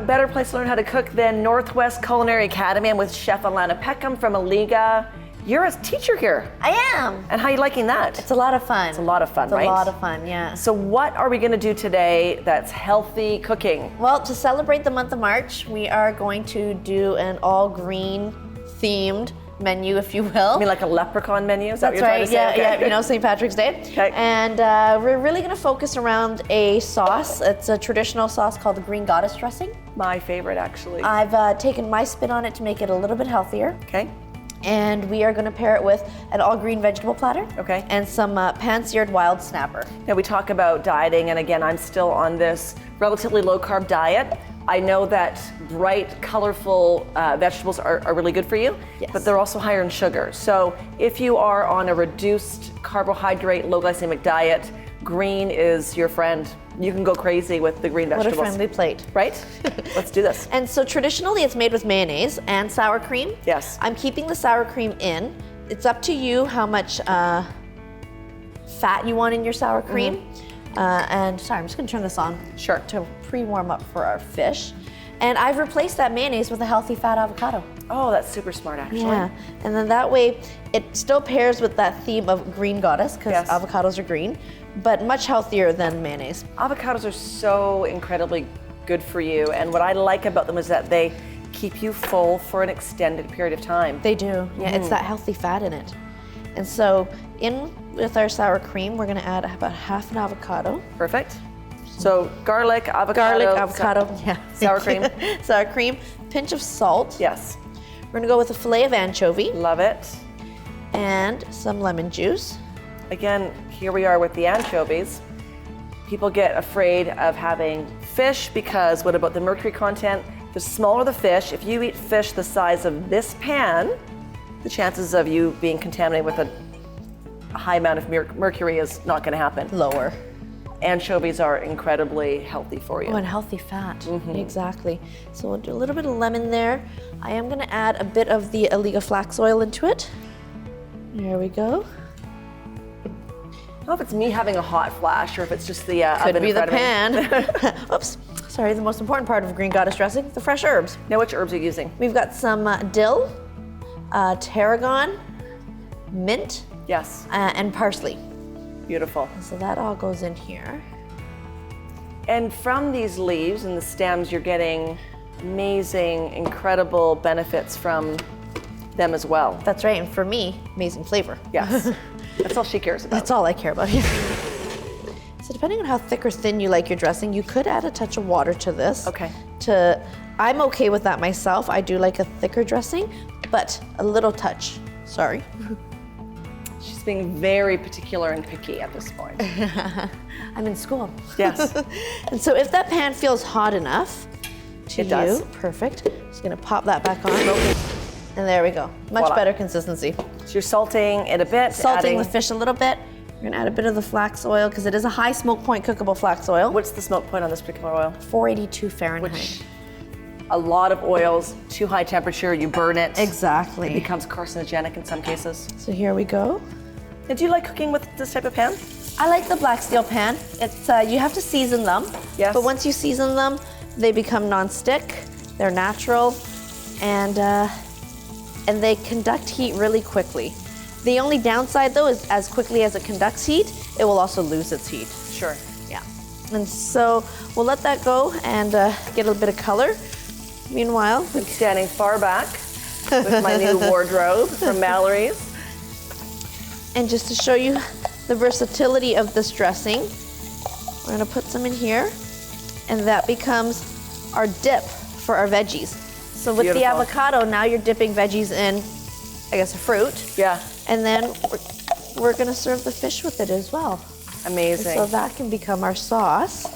what better place to learn how to cook than Northwest Culinary Academy? I'm with Chef Alana Peckham from Alligga. You're a teacher here. I am. And how are you liking that? It's a lot of fun. It's a lot of fun, right? It's a lot of fun, yeah. So what are we gonna do today that's healthy cooking? Well, to celebrate the month of March, we are going to do an all green themed menu, if you will. I mean, like a leprechaun menu? Is that That's what you're right, trying to say? yeah, Okay. yeah, you know, St. Patrick's Day. Okay. And we're really gonna focus around a sauce. It's a traditional sauce called the Green Goddess dressing. My favorite, actually. I've taken my spin on it to make it a little bit healthier. Okay. And we are gonna pair it with an all green vegetable platter. Okay. And some pan-seared wild snapper. Now we talk about dieting, and again, I'm still on this relatively low carb diet. I know that bright, colorful vegetables are really good for you, Yes. but they're also higher in sugar. So if you are on a reduced carbohydrate, low glycemic diet, green is your friend. You can go crazy with the green vegetables. What a friendly plate. Right? Let's do this. And so traditionally it's made with mayonnaise and sour cream. Yes. I'm keeping the sour cream in. It's up to you how much fat you want in your sour cream. And sorry, I'm just gonna turn this on. Sure. To pre-warm up for our fish. And I've replaced that mayonnaise with a healthy fat avocado. Oh, that's super smart, actually. Yeah, and then that way it still pairs with that theme of green goddess, because Yes. avocados are green, but much healthier than mayonnaise. Avocados are so incredibly good for you, and what I like about them is that they keep you full for an extended period of time. They do, yeah, it's that healthy fat in it. And so in with our sour cream, we're gonna add about half an avocado. Perfect. So garlic, avocado, Yeah. sour cream. Sour cream, pinch of salt. Yes, We're gonna go with a fillet of anchovy love it. and some lemon juice. Again, here we are with the anchovies. People get afraid of having fish because what about the mercury content? The smaller the fish, if you eat fish the size of this pan, the chances of you being contaminated with a high amount of mercury is not gonna happen. Lower. Anchovies are incredibly healthy for you. Oh, and healthy fat, exactly. So we'll do a little bit of lemon there. I am gonna add a bit of the Alligga flax oil into it. There we go. I don't know if it's me having a hot flash or if it's just the Could oven be in the front of me. pan. Oops, sorry, the most important part of Green Goddess dressing, the fresh herbs. Now, which herbs are you using? We've got some dill, tarragon, mint, Yes, and parsley. beautiful. So that all goes in here. And from these leaves and the stems, you're getting amazing, incredible benefits from them as well. That's right, and for me, amazing flavor. Yes, that's all she cares about. That's all I care about here. So depending on how thick or thin you like your dressing, you could add a touch of water to this. Okay. I'm okay with that myself. I do like a thicker dressing, but a little touch. Sorry. She's being very particular and picky at this point. I'm in school. Yes. And so if that pan feels hot enough to It does. perfect. Just gonna pop that back on. And there we go. Much Voila. better consistency. So you're salting it a bit, Salting adding, the fish a little bit. We're gonna add a bit of the flax oil because it is a high smoke point cookable flax oil. what's the smoke point on this particular oil? 482 Fahrenheit. Which, a lot of oils, too high temperature, you burn it. Exactly. It becomes carcinogenic in some cases. So here we go. And do you like cooking with this type of pan? I like the black steel pan. It's you have to season them. Yes. But once you season them, they become non-stick. They're natural, and they conduct heat really quickly. The only downside though is as quickly as it conducts heat, it will also lose its heat. Sure. Yeah. And so we'll let that go and get a bit of color. Meanwhile, I'm standing far back with my new wardrobe from Mallory's. and just to show you the versatility of this dressing, we're gonna put some in here, and that becomes our dip for our veggies. So with the Beautiful. avocado, now you're dipping veggies in, I guess, a fruit, Yeah, and then we're gonna serve the fish with it as well. amazing. So that can become our sauce.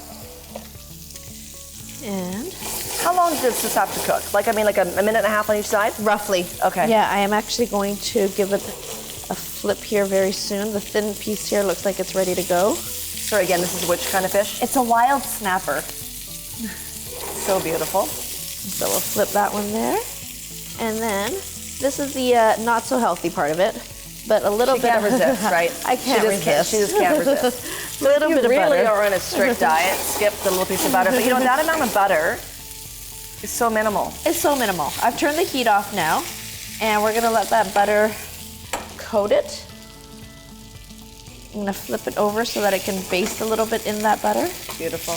And How long does this have to cook? Like, I mean, like a minute and a half on each side? roughly. Okay. Yeah, I am actually going to give it a flip here very soon. The thin piece here looks like it's ready to go. So again, this is which kind of fish? It's a wild snapper. So beautiful. So we'll flip that one there. And then this is the not so healthy part of it, but a little She bit can't of resist, right? I can't resist. She just can't resist. A little You bit of really butter. are on a strict diet. Skip the little piece of butter, but you know that amount of butter It's so minimal. It's so minimal. I've turned the heat off now, and we're gonna let that butter coat it. I'm gonna flip it over so that it can baste a little bit in that butter. Beautiful.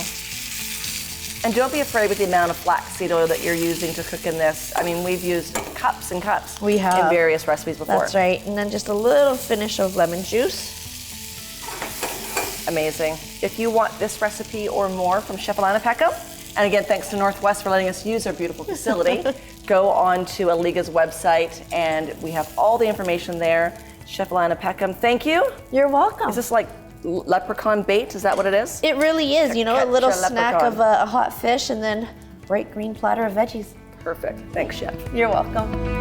And don't be afraid with the amount of flaxseed oil that you're using to cook in this. I mean, we've used cups and cups We have. in various recipes before. That's right. And then just a little finish of lemon juice. Amazing. If you want this recipe or more from Chef Alligga, and again, thanks to Northwest for letting us use our beautiful facility, go on to Alligga's website and we have all the information there. Chef Alligga, thank you. You're welcome. Is this like leprechaun bait? Is that what it is? It really is, you know, a Catch little a snack leprechaun. of a hot fish and then bright green platter of veggies. Perfect. Thanks, Chef. You're welcome.